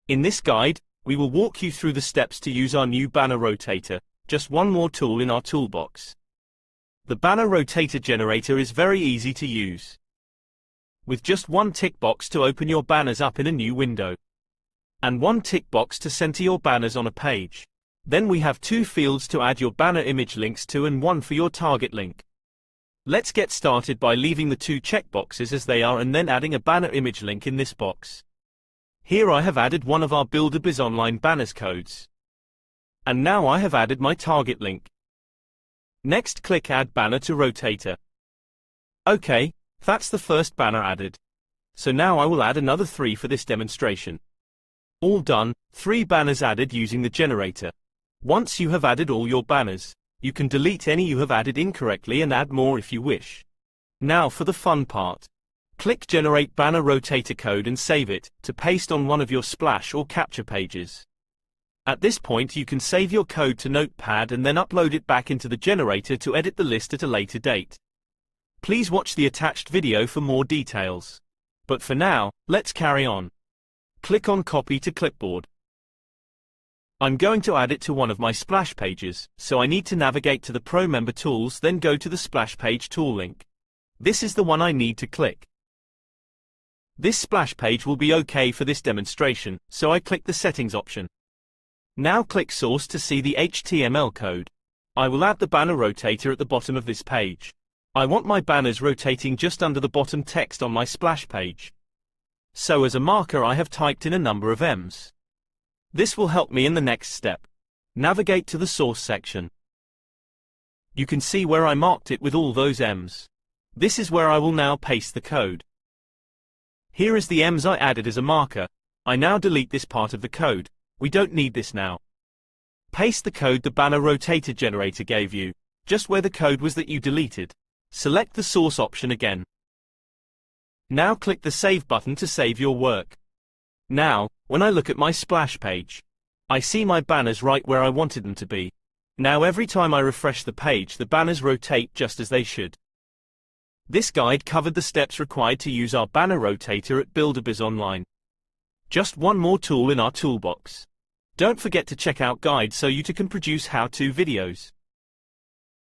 In this guide, we will walk you through the steps to use our new banner rotator, just one more tool in our toolbox. The banner rotator generator is very easy to use, with just one tick box to open your banners up in a new window, and one tick box to center your banners on a page. Then we have two fields to add your banner image links to and one for your target link. Let's get started by leaving the two checkboxes as they are and then adding a banner image link in this box. Here I have added one of our Buildabizonline banners codes. And now I have added my target link. Next, click Add Banner to Rotator. Okay, that's the first banner added. So now I will add another 3 for this demonstration. All done, 3 banners added using the generator. Once you have added all your banners, you can delete any you have added incorrectly and add more if you wish. Now for the fun part. Click Generate Banner Rotator Code and save it, to paste on one of your splash or capture pages. At this point you can save your code to Notepad and then upload it back into the generator to edit the list at a later date. Please watch the attached video for more details. But for now, let's carry on. Click on Copy to Clipboard. I'm going to add it to one of my splash pages, so I need to navigate to the Pro Member Tools, then go to the Splash Page tool link. This is the one I need to click. This splash page will be okay for this demonstration, so I click the Settings option. Now click Source to see the HTML code. I will add the banner rotator at the bottom of this page. I want my banners rotating just under the bottom text on my splash page. So as a marker I have typed in a number of M's. This will help me in the next step. Navigate to the Source section. You can see where I marked it with all those M's. This is where I will now paste the code. Here is the M's I added as a marker. I now delete this part of the code. We don't need this now. Paste the code the banner rotator generator gave you, just where the code was that you deleted. Select the source option again. Now click the Save button to save your work. Now, when I look at my splash page, I see my banners right where I wanted them to be. Now every time I refresh the page, the banners rotate just as they should. This guide covered the steps required to use our banner rotator at Buildabizonline. Just one more tool in our toolbox. Don't forget to check out guides so you too can produce how-to videos.